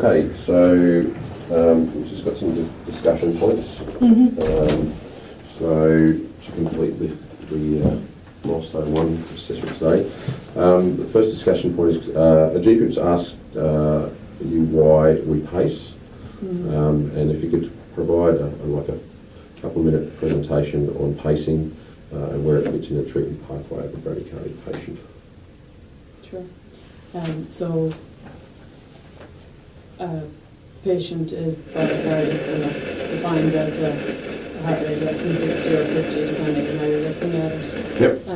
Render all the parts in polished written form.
Okay, so we've just got some discussion points. So to complete the milestone 1 assessment today, the first discussion point is a GPIP's asked you why we PACE, and if you could provide a couple of minute presentation on pacing and where it fits in the treatment pathway of a bradycardia patient. Sure. So a patient is bradycardic, and that's defined as a heart rate less than 60 or 50, depending on how you're looking at it. Yep.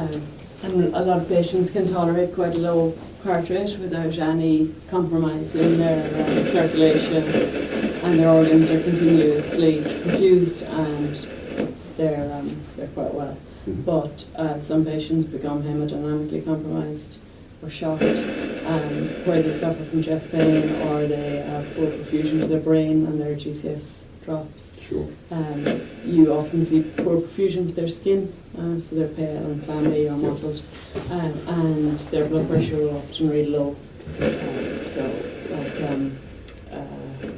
And a lot of patients can tolerate quite a low heart rate without any compromise in their circulation, and their organs are continuously perfused, and they're quite well. But some patients become hemodynamically compromised or shocked, where they suffer from chest pain, or they have poor perfusion to their brain and their GCS drops. Sure. You often see poor perfusion to their skin, so they're pale and clammy or mottled, and their blood pressure will often read low. So, like a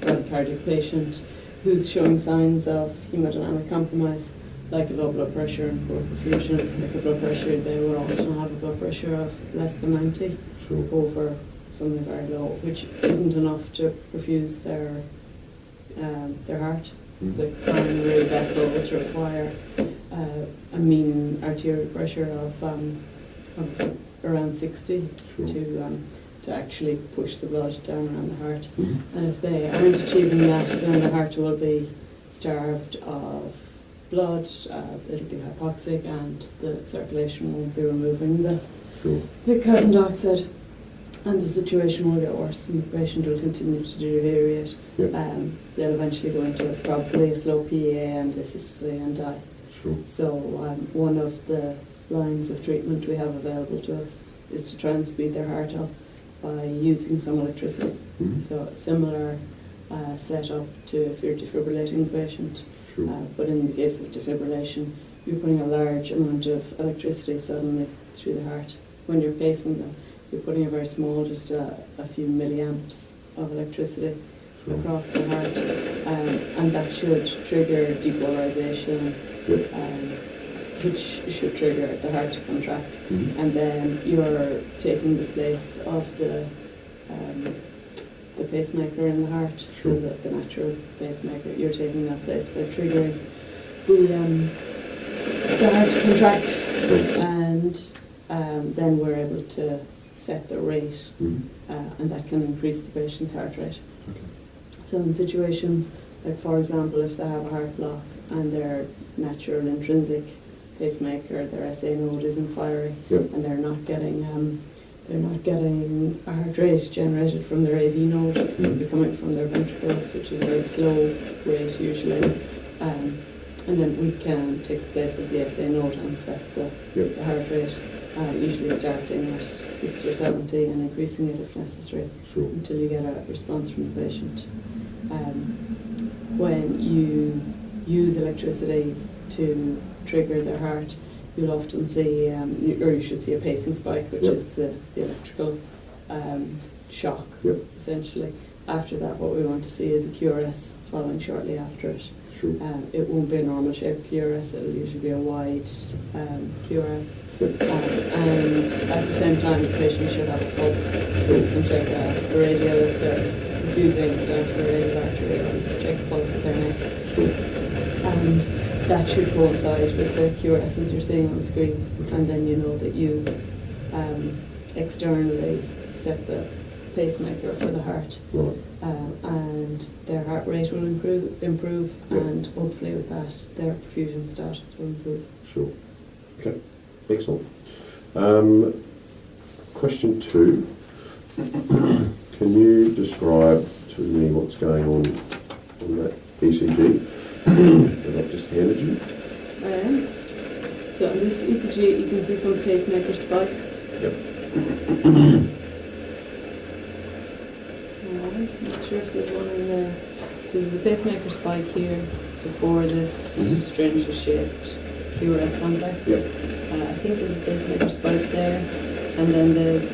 bradycardic patient who's showing signs of hemodynamic compromise, like a low blood pressure and poor perfusion, like a blood pressure, they will often have a blood pressure of less than 90 over something very low, which isn't enough to perfuse their heart. So the coronary vessels require a mean arterial pressure of around 60 to actually push the blood down around the heart. And if they aren't achieving that, then the heart will be starved of blood, it'll be hypoxic, and the circulation won't be removing the carbon dioxide, and the situation will get worse, and the patient will continue to deteriorate. They'll eventually go into probably a slow PEA and asystole and die. So one of the lines of treatment we have available to us is to try and speed their heart up by using some electricity. So a similar setup to if you're defibrillating the patient. But in the case of defibrillation, you're putting a large amount of electricity suddenly through the heart. When you're pacing them, you're putting a very small, just a few milliamps of electricity across the heart, and that should trigger depolarization, which should trigger the heart to contract. And then you're taking the place of the pacemaker in the heart, so that the natural pacemaker, you're taking that place by triggering the heart to contract, and then we're able to set the rate, and that can increase the patient's heart rate. So in situations like, for example, if they have a heart block and their natural intrinsic pacemaker, their SA node isn't firing, and they're not getting a heart rate generated from their AV node, they're coming from their ventricles, which is a very slow rate usually, and then we can take the place of the SA node and set the heart rate, usually starting at 60 or 70 and increasing it if necessary until you get a response from the patient. When you use electricity to trigger their heart, you'll often see, or you should see a pacing spike, which is the electrical shock, essentially. After that, what we want to see is a QRS following shortly after it. It won't be a normal shaped QRS, it'll usually be a wide QRS. And at the same time, the patient should have a pulse, so you can check the radial if they're infusing down to the radial artery, or check the pulse of their neck. And that should coincide with the QRSs you're seeing on the screen, and then you know that you externally set the pacemaker for the heart, and their heart rate will improve, and hopefully with that their perfusion status will improve. Okay, excellent. Question 2. Can you describe to me what's going on that ECG that I've just handed you? So in this ECG you can see some pacemaker spikes. I'm not sure if there's one in there. So there's a pacemaker spike here before this strangely shaped QRS complex. I think there's a pacemaker spike there. And then there's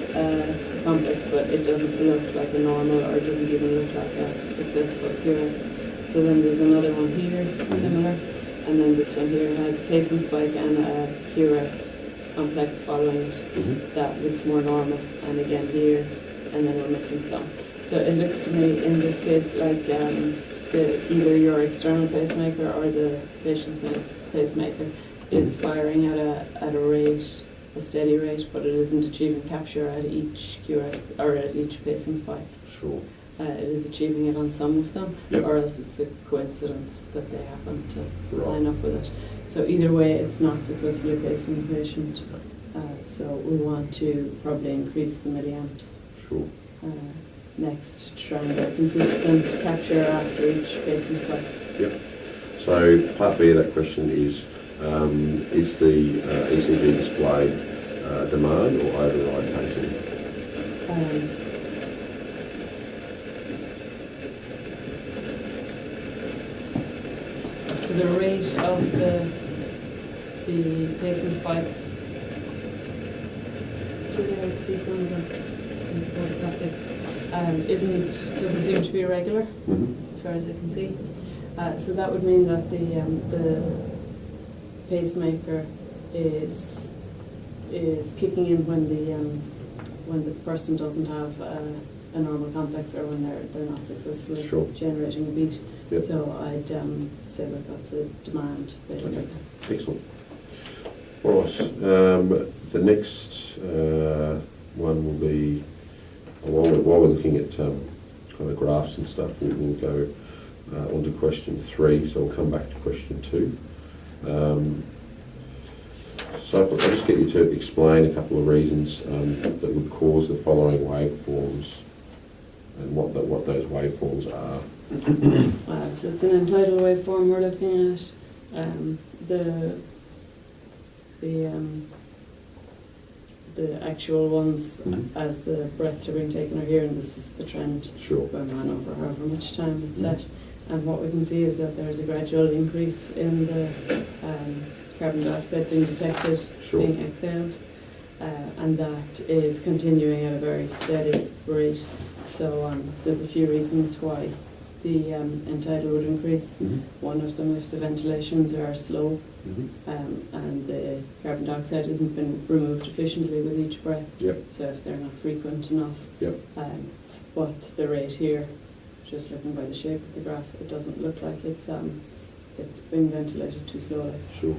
complex, but it doesn't look like a normal, or it doesn't even look like a successful QRS. So then there's another one here, similar, and then this one here has pacing spike and a QRS complex following it. That looks more normal, and again here, and then we're missing some. So it looks to me in this case like either your external pacemaker or the patient's pacemaker is firing at a rate, a steady rate, but it isn't achieving capture at each QRS or at each pacing spike. Sure. It is achieving it on some of them, Yep. or else it's a coincidence that they happen to Right. line up with it. So either way, it's not successfully pacing the patient. So we want to probably increase the milliamps Sure. next to try and get consistent capture after each pacing spike. Yep. So part B of that question is the ECG display demand or override pacing? So the rate of the pacing spikes, it's really hard to see some of them in the photographic, doesn't seem to be regular as far as I can see. So that would mean that the pacemaker is kicking in when the person doesn't have a normal complex, or when they're not successfully Sure. generating a beat. Yep. So I'd say that that's a demand pacemaker. Okay. Excellent. All right. The next one will be, while we're looking at kind of graphs and stuff, we'll go on to question 3. So we'll come back to question 2. So if I'll just get you to explain a couple of reasons that would cause the following waveforms and what those waveforms are. So it's an entitled waveform we're looking at. The actual ones as the breaths are being taken are here, and this is the trend Sure. going on over however much time it's set. And what we can see is that there's a gradual increase in the carbon dioxide being detected, Sure. being exhaled, and that is continuing at a very steady rate. So there's a few reasons why the end-tidal would increase. One of them, if the ventilations are slow and the carbon dioxide hasn't been removed efficiently with each breath. Yep. So if they're not frequent enough. Yep. But the rate here, just looking by the shape of the graph, it doesn't look like it's being ventilated too slowly. Sure.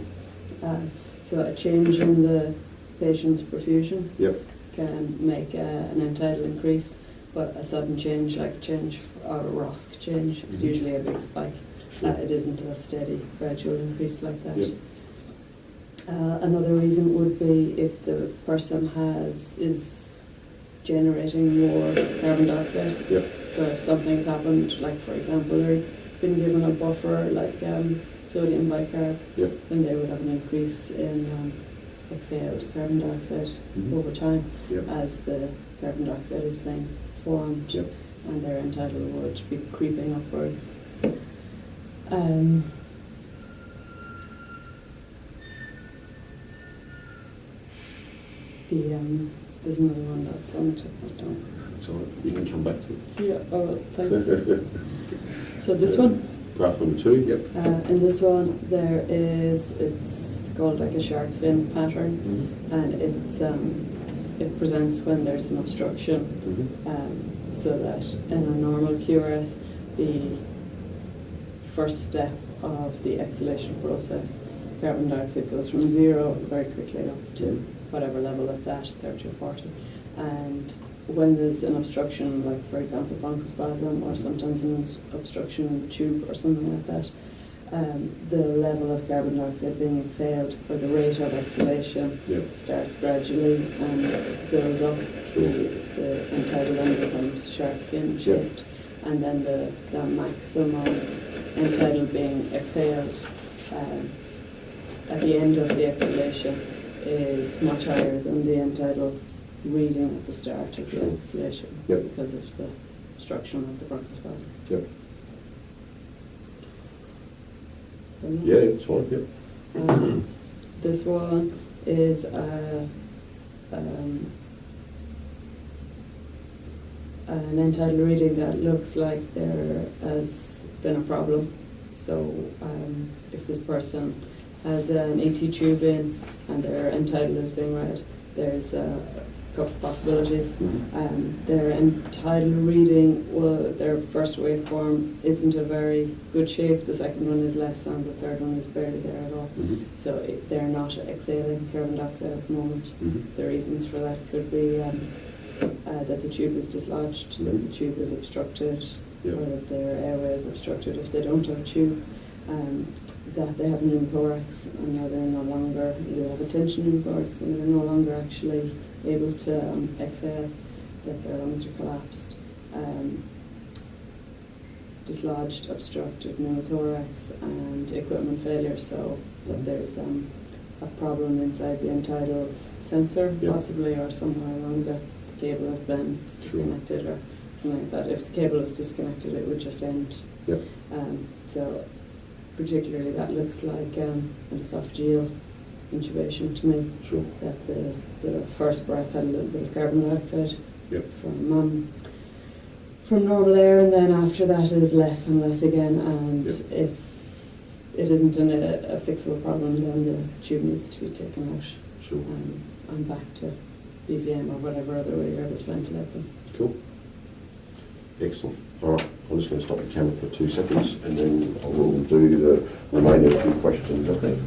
So a change in the patient's perfusion Yep. can make an end-tidal increase, but a sudden change, like a change or a ROSC change, is usually a big spike. Sure. It isn't a steady, gradual increase like that. Yep. Another reason would be if the person is generating more carbon dioxide. Yep. So if something's happened, like for example, they've been given a buffer like sodium bicarb, Yep. then they would have an increase in exhaled carbon dioxide over time Yep. as the carbon dioxide is being formed, Yep. and their end-tidal would be creeping upwards. There's another one that's on the tip of the tongue. That's all right. You can come back to it. Yeah, oh, thanks. So this one? Graph number 2. Yep. In this one, it's called like a shark fin pattern, and it presents when there's an obstruction, so that in a normal QRS, the first step of the exhalation process, carbon dioxide goes from 0 very quickly up to whatever level it's at, 30 or 40. And when there's an obstruction, like for example bronchospasm, or sometimes an obstruction in the tube or something like that, the level of carbon dioxide being exhaled, or the rate of exhalation, starts gradually and builds up. So the end-tidal then becomes shark fin shaped, and then the maximum end-tidal being exhaled at the end of the exhalation is much higher than the end-tidal reading at the start of the exhalation because of the obstruction of the bronchospasm. Yep. So, Yeah, it's fine. Yep. this one is an end-tidal reading that looks like there has been a problem. So if this person has an ET tube in and their end tidal is being read, there's a couple of possibilities. Their end tidal reading, well, their first waveform isn't a very good shape, the second one is less, and the third one is barely there at all. So they're not exhaling carbon dioxide at the moment. The reasons for that could be that the tube is dislodged, that the tube is obstructed, or that their airway is obstructed if they don't have a tube, that they have an pneumothorax and now they're no longer, you have a tension pneumothorax and they're no longer actually able to exhale, that their lungs are collapsed, dislodged, obstructed pneumothorax and equipment failure, so that there's a problem inside the end tidal sensor possibly, or somewhere along the cable has been disconnected or something like that. If the cable is disconnected, it would just end. So particularly that looks like an esophageal intubation to me. That the first breath had a little bit of carbon dioxide from normal air, and then after that is less and less again, and if it isn't a fixable problem, then the tube needs to be taken out and back to BVM or whatever other way you're able to ventilate them. Cool. Excellent. All right, I'm just going to stop the camera for 2 seconds and then I will do the remaining 2 questions, I think.